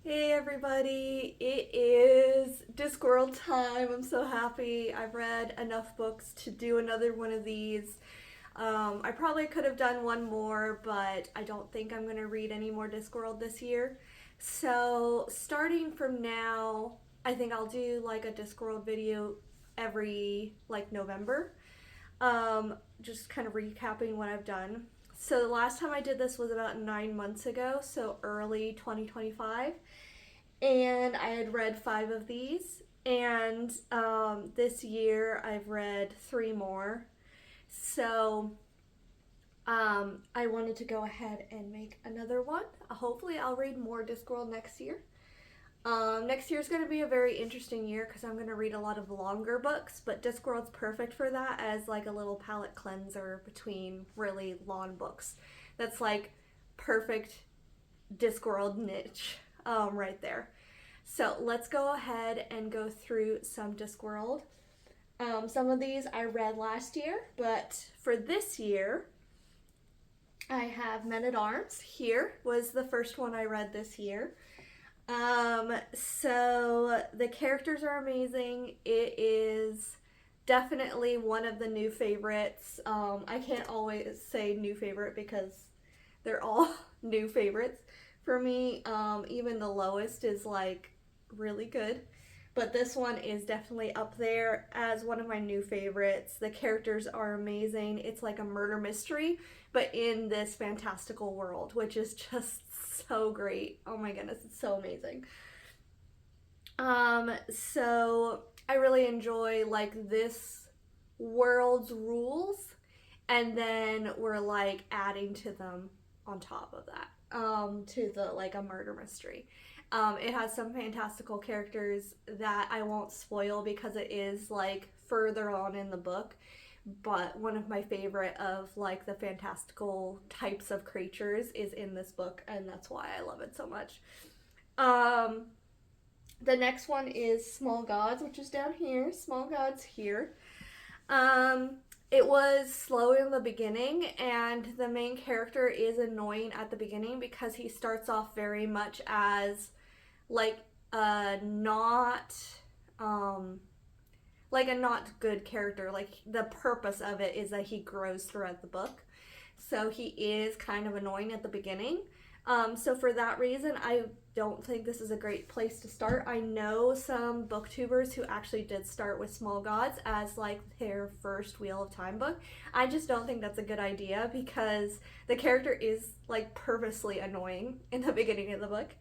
Hey everybody, it is Discworld time. I'm so happy. I've read enough books to do another one of these. I probably could have done one more, but I don't think I'm going to read any more Discworld this year. So, starting from now, I think I'll do like a Discworld video every like November. Just kind of recapping what I've done. So, the last time I did this was about 9 months ago, so early 2025, and I had read five of these. And this year I've read three more. So I wanted to go ahead and make another one. Hopefully, I'll read more Discworld next year. Next year is going to be a very interesting year because I'm going to read a lot of longer books, but Discworld's perfect for that as like a little palate cleanser between really long books. That's like perfect Discworld niche right there. So let's go ahead and go through some Discworld. Some of these I read last year, but for this year, I have Men at Arms. Here was the first one I read this year. So the characters are amazing. It is definitely one of the new favorites. I can't always say new favorite because they're all new favorites for me. Even the lowest is like really good. But this one is definitely up there as one of my new favorites. The characters are amazing. It's like a murder mystery, but in this fantastical world, which is just so great. Oh my goodness, it's so amazing. So I really enjoy like this world's rules, and then we're like adding to them on top of that. To the like a murder mystery. It has some fantastical characters that I won't spoil because it is like further on in the book. But one of my favorite of like the fantastical types of creatures is in this book, and that's why I love it so much. Um, the next one is Small Gods, which is down here. Small Gods here. Um, it was slow in the beginning, and the main character is annoying at the beginning because he starts off very much as like not um like a not good character. Like the purpose of it is that he grows throughout the book. So he is kind of annoying at the beginning. So for that reason, I don't think this is a great place to start. I know some booktubers who actually did start with Small Gods as like their first Wheel of Time book. I just don't think that's a good idea because the character is like purposely annoying in the beginning of the book.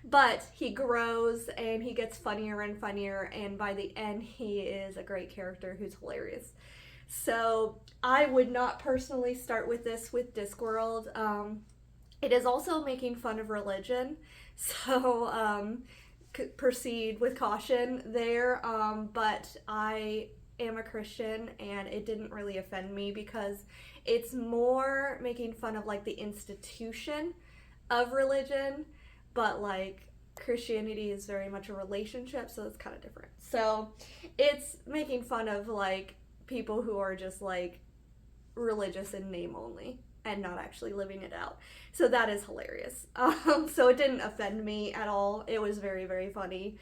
But he grows and he gets funnier and funnier, and by the end, he is a great character who's hilarious. So I would not personally start with this with Discworld. It is also making fun of religion, so proceed with caution there. But I am a Christian, and it didn't really offend me because it's more making fun of like the institution of religion, but like Christianity is very much a relationship, so it's kind of different. So it's making fun of like people who are just like religious in name only and not actually living it out. So that is hilarious. So it didn't offend me at all. It was very, very funny.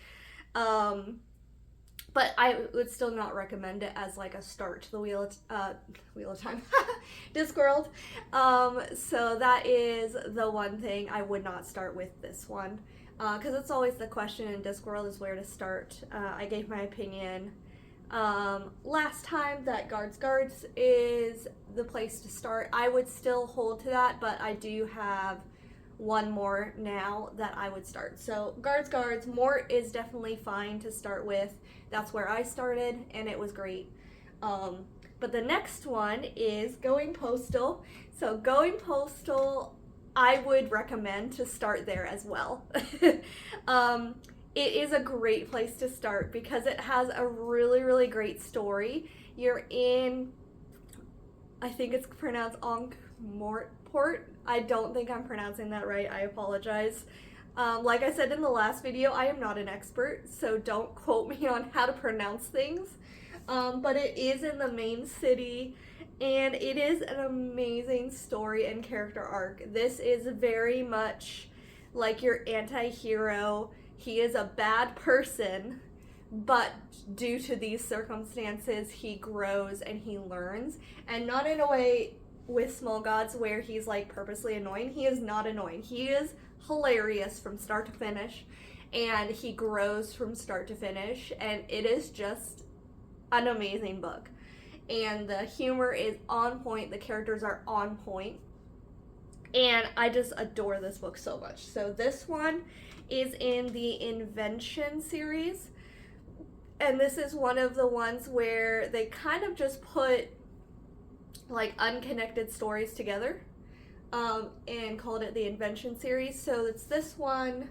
Um, but I would still not recommend it as like a start to the Wheel of Time, Discworld. So that is the one thing I would not start with this one, because it's always the question in Discworld is where to start. I gave my opinion last time that Guards is the place to start. I would still hold to that, but I do have one more now that I would start. So Guards, Mort is definitely fine to start with. That's where I started, and it was great. But the next one is Going Postal. So Going Postal, I would recommend to start there as well. It is a great place to start because it has a really, really great story. You're in, I think it's pronounced Ankh-Morpork. I don't think I'm pronouncing that right. I apologize. Like I said in the last video, I am not an expert, so don't quote me on how to pronounce things. But it is in the main city, and it is an amazing story and character arc. This is very much like your anti-hero. He is a bad person, but due to these circumstances, he grows and he learns. And not in a way with Small Gods where he's like purposely annoying. He is not annoying. He is hilarious from start to finish, and he grows from start to finish, and it is just an amazing book. And the humor is on point, the characters are on point, and I just adore this book so much. So this one is in the Invention series, and this is one of the ones where they kind of just put like unconnected stories together, and called it the Invention series. So it's this one,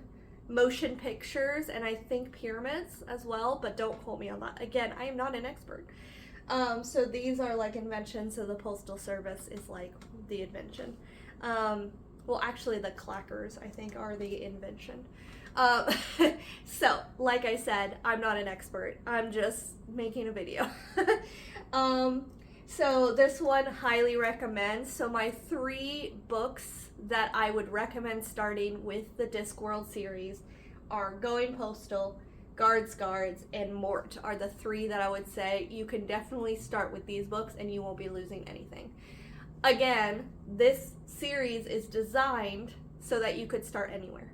motion pictures, and I think pyramids as well, but don't quote me on that. Again, I am not an expert. So these are like inventions, so the Postal Service is like the invention. Well, actually the clackers, I think, are the invention. So, like I said, I'm not an expert. I'm just making a video. So this one, highly recommend. So my 3 books that I would recommend starting with the Discworld series are Going Postal, Guards, and Mort are the 3 that I would say you can definitely start with these books and you won't be losing anything. Again, this series is designed so that you could start anywhere.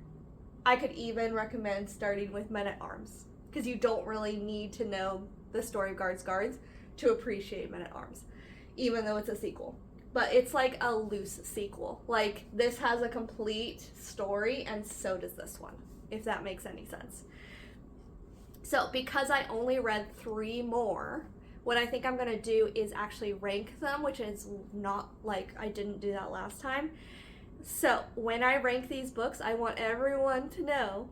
I could even recommend starting with Men-at-Arms, because you don't really need to know the story of Guards to appreciate Men-at-Arms, even though it's a sequel. But it's like a loose sequel. Like, this has a complete story, and so does this one, if that makes any sense. So, because I only read 3 more, what I think I'm going to do is actually rank them, which is not like I didn't do that last time. So, when I rank these books, I want everyone to know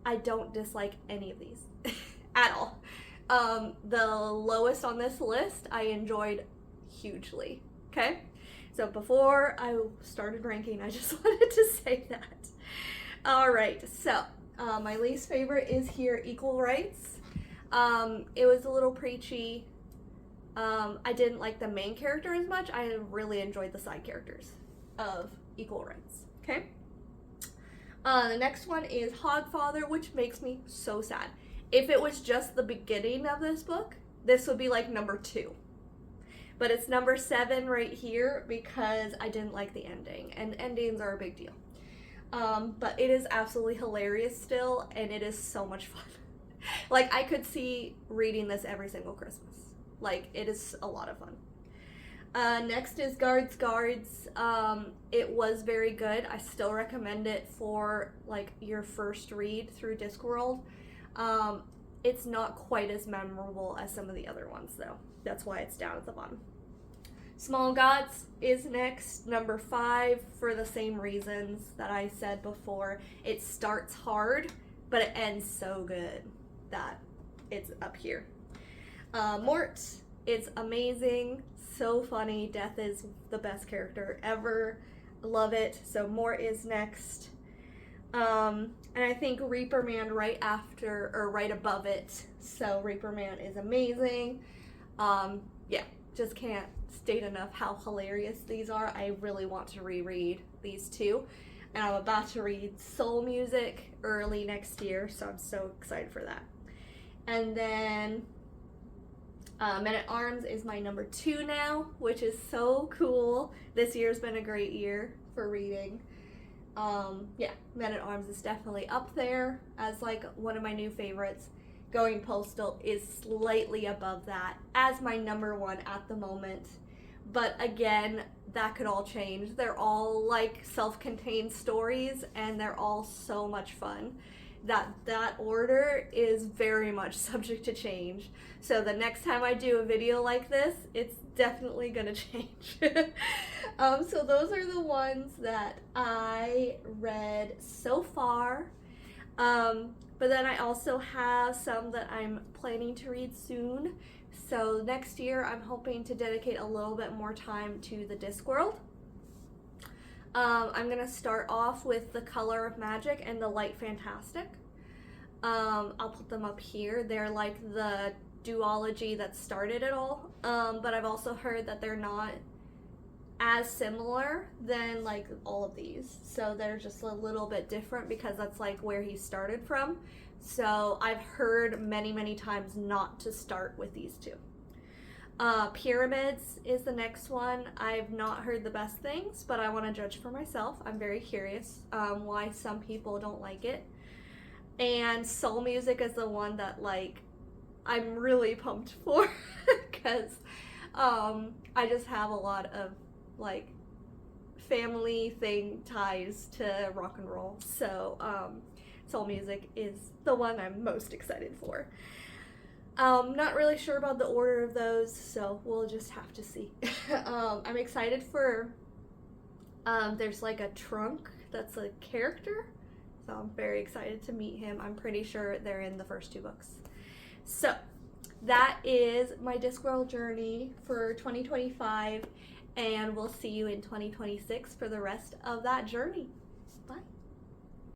I don't dislike any of these at all. The lowest on this list I enjoyed hugely, okay? So before I started ranking, I just wanted to say that. Alright, so my least favorite is here, Equal Rights. It was a little preachy. I didn't like the main character as much. I really enjoyed the side characters of Equal Rights, okay? The next one is Hogfather, which makes me so sad. If it was just the beginning of this book, this would be like number 2. But it's number 7 right here because I didn't like the ending, and endings are a big deal. But it is absolutely hilarious still, and it is so much fun. Like, I could see reading this every single Christmas. Like, it is a lot of fun. Next is Guards. It was very good. I still recommend it for like your first read through Discworld. It's not quite as memorable as some of the other ones though. That's why it's down at the bottom. Small Gods is next, number 5, for the same reasons that I said before. It starts hard, but it ends so good that it's up here. Mort, it's amazing, so funny. Death is the best character ever. Love it. So Mort is next. And I think Reaper Man right after, or right above it. So Reaper Man is amazing. Yeah, just can't state enough how hilarious these are. I really want to reread these 2. And I'm about to read Soul Music early next year, so I'm so excited for that. And then Men-at-Arms is my number 2 now, which is so cool. This year's been a great year for reading. Yeah, Men-at-Arms is definitely up there as like one of my new favorites. Going Postal is slightly above that as my number 1 at the moment. But again, that could all change. They're all like self-contained stories, and they're all so much fun. That order is very much subject to change. So the next time I do a video like this, it's definitely gonna change. So those are the ones that I read so far. But then I also have some that I'm planning to read soon. So next year I'm hoping to dedicate a little bit more time to the Discworld. I'm gonna start off with The Color of Magic and The Light Fantastic. I'll put them up here. They're like the duology that started it all. But I've also heard that they're not as similar than like all of these. So they're just a little bit different because that's like where he started from. So I've heard many, many times not to start with these two. Pyramids is the next one. I've not heard the best things, but I want to judge for myself. I'm very curious why some people don't like it. And Soul Music is the one that like I'm really pumped for because I just have a lot of like family thing ties to rock and roll. So Soul Music is the one I'm most excited for. Not really sure about the order of those, so we'll just have to see. I'm excited for, there's like a trunk that's a character, so I'm very excited to meet him. I'm pretty sure they're in the first 2 books. So that is my Discworld journey for 2025, and we'll see you in 2026 for the rest of that journey.